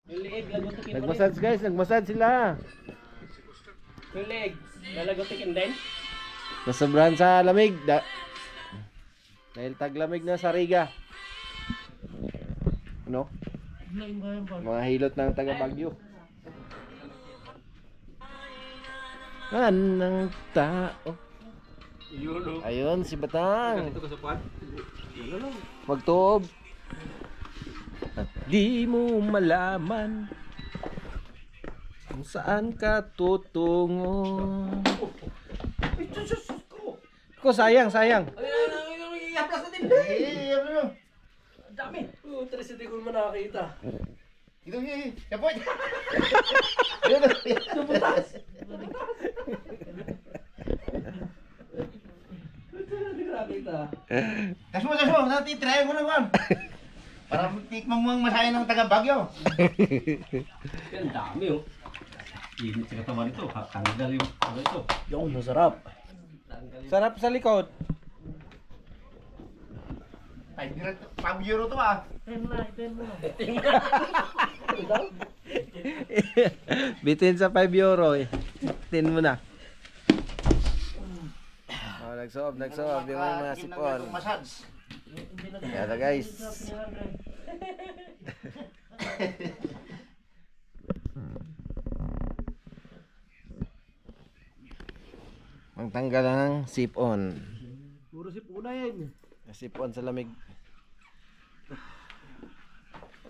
Yung liig, lagotikin mo rin. Nagmassage guys, nagmassage sila. Yung liig, lalagotikin din. Nasobrahan sa lamig. Dahil taglamig na sa Riga. Ano? Mga hilot ng taga Bagyo. Anong tao? Ayun si Batang. Magtuob. At di mo malaman kung saan ka tutungo. Ko sayang. Ihaplas natin. Ang dami. Tres hindi ko naman nakakita. Ito, yapoy. Butas. Hindi ko nakakita. Kasmo, natin try mo naman. Para tikman mo ang masaya ng taga Bagyo. Ang dami oh. Init sa katawan ito. Tanggal yung ano ito. Yung masarap. Sarap sa likod. 5 euro to ah. Bitin sa 5 euro eh. 10 mo na. Oh, nagsoob yung mga sipon. Massage. Kaya guys. Ang tanggal ng sipon. Puro sipuna yan. Sipon sa lamig.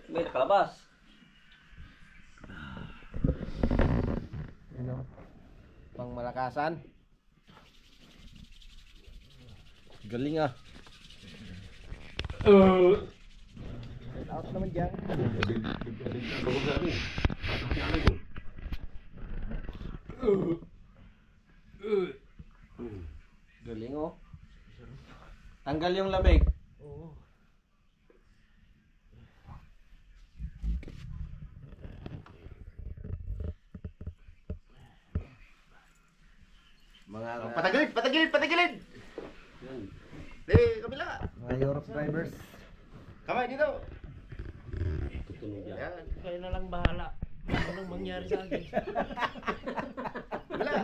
May nakalabas. Ano? Pang malakasan. Galing ah. Out naman dyan. Galing oh. Tanggal yung lamig. Oo. Mga Patagilid. Dali, kabila. mga Europe drivers. Kamay dito. Tutunog yan. Yan. Kayo na lang bahala. Anong mangyari sa akin? Kabila.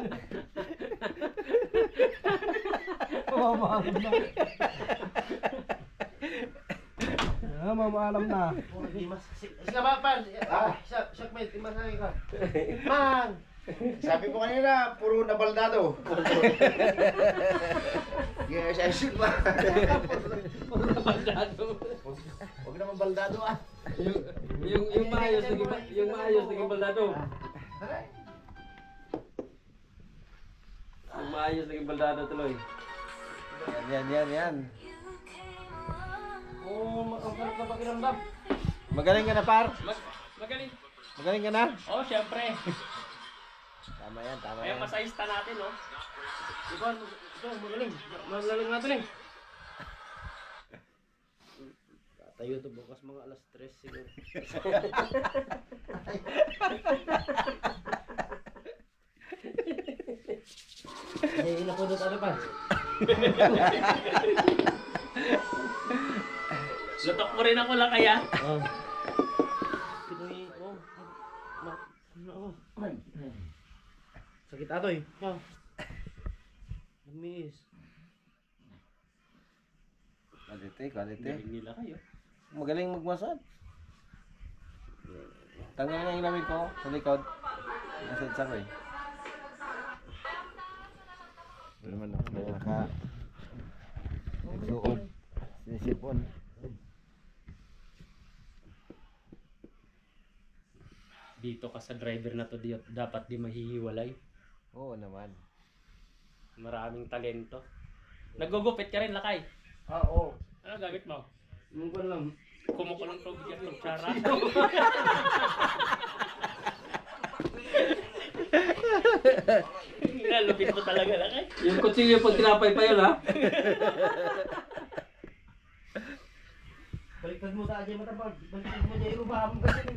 Mamaalam na. Mamaalam na. Sila ba, pan? Shakmate, imasahin ka. Mang! Sabi ko kanina, puro nabaldado. Yes, I should ba? Puro baldado. Huwag naman baldado ah. Yung maayos naging baldado. Yung maayos naging baldado tuloy. Yan. Oo, ang sarap na pakiramdam. Magaling ka na par? Magaling. Magaling ka na? Oo, syempre. Tama yan. Kaya masayista natin, no? Diba, ito, magaling. Magaling natin eh. Tayo to bukas mga alas 3 siguro. Ay, ina ko doon ano pa? Lutok mo rin ako lang kaya. Pinoy, sakit ato eh. Lamis. Kalite. Galing nila kayo. Magaling magmasad. Tanggal nga yung lamig ko sa likod. Massage ako eh. Ito naman ako nagsuob. Sinisipon. Dito ka sa driver na to, dapat di mahihiwalay. Oo naman. Maraming talento. Nagugupit ka rin, Lakay. Oo. Ano gamit mo? Yung ko lang. Kumukulong tubig at kutsara. Lupit mo talaga, Lakay. Yung kutsilyo pag tinapay pa yun, ha? Baliktad mo sa aja matabag. Baliktad mo dyan, irubahan mo kasi.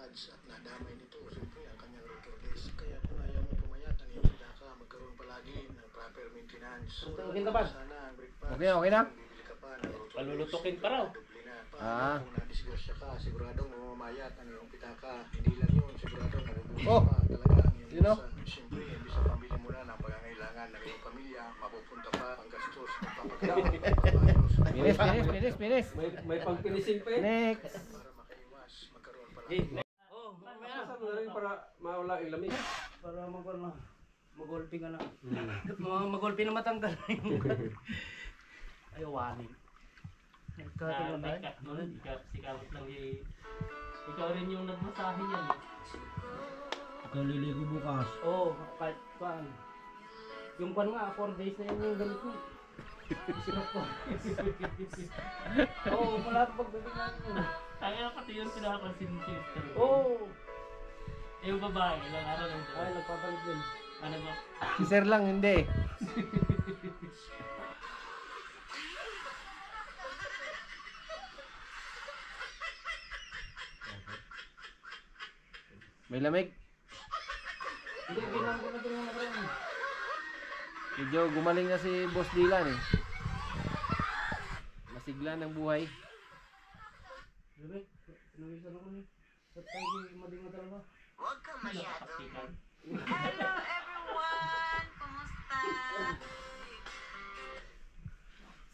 At nadamay nito, siyempre ang kanyang rotordes. Kaya kung ayaw mo pumayat, ang iyong ka, magkaroon palagi ng proper maintenance. Tutukin ka ba? Sana ang brake pads, Okay na? bibili ka pa ng rotordes. Palulutukin pa raw. Dubli na pa. Ah. Kung nadisgrasya ka, siguradong mamamayat ang iyong pitaka. Hindi lang yun, siguradong mabubuhay Oh. pa talaga ang iyong Sino? busan. Siyempre, hindi sa pamilya mo na ang pangangailangan ng iyong pamilya, mapupunta pa ang gastos, magpapagawa, Finish. May pagpinisin pa eh. Next. para makaiwas, magkaroon pa lang. Oh, mamaya. Saan mo na rin para mawala yung lamig? Para magulpi ka na. Magulpi na matanggal. Ayaw wanin. Sikawat lang yung... Ikaw rin yung nagmasahe yan eh. Ikaw liligo bukas. Oo, kahit paan. Yung pan nga, 4 days na yun yung gamit ko. Sinap ko. Oo, mula pagdating natin yun. Kaya pati yung pinapansin ni sister. Oo. Eh yung babae, ilang araw lang Ay, doon. nagpapalit din. Ano ba? Si Sir lang, hindi. May lamig. Hindi, ginang ko na din yung nakaraan. Medyo gumaling na si Boss Dylan eh. Masigla ng buhay. Sabi, pinawisan ako niya. Ba't tayo mading na talaga? Napakasikan. Hello everyone! Kumusta?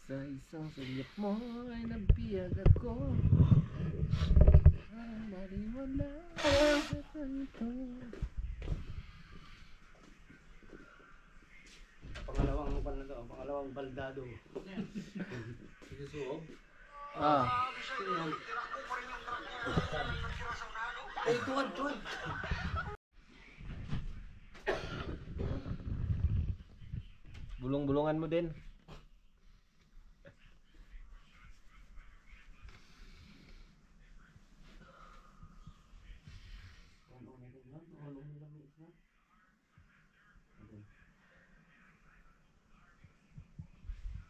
Sa isang sulyap mo ay nabiyag ako. Ang maliwala sa kanto. Pangalawang baldado. Susuog. Ah, Ay, tuwad! bulong-bulungan mo din.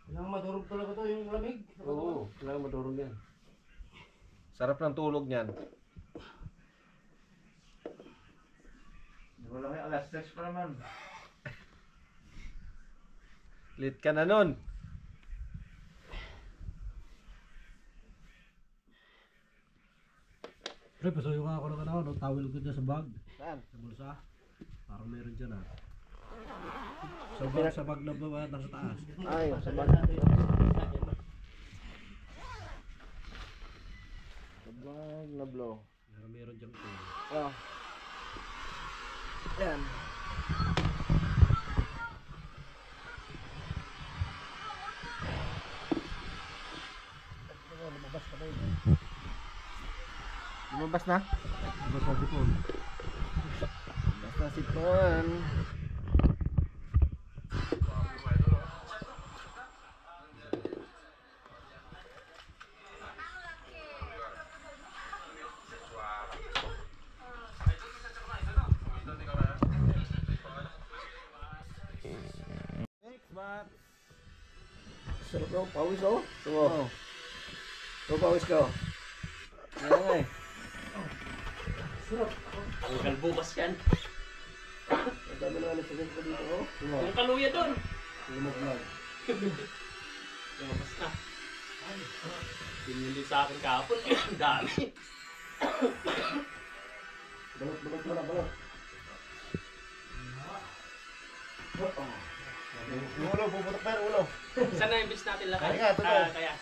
Kailangan madurog talaga to yung lamig. Oo, kailangan madurog yan. Sarap ng tulog niyan. Wala kayo, alas 6 pa naman. Lit ka na nun. Pre, pasuyo nga ako ng ano, towel ko dyan sa bag. Saan? Sa bulsa. Parang meron dyan ah. Sa bag na ba nasa taas? Ay, sa bag. Sa bag na blow. Meron dyan ito. Ah. Yan. Lumabas na? Basta sipon. Lumabas na si Pon. Next bat. Sarap daw, pawis oh. Oo. Pawis ka oh. Yan nga eh. Tanggal bukas yan. Ang dami na alas ko dito oh. Yung kaluya doon. Lumog lang. Lumabas na. Pinili sa akin kahapon. Ang dami. Balot mo na, balot. Ulo, puputok pa yung ulo. Saan na yung bis natin lakad? Kaya, totoo. Kaya.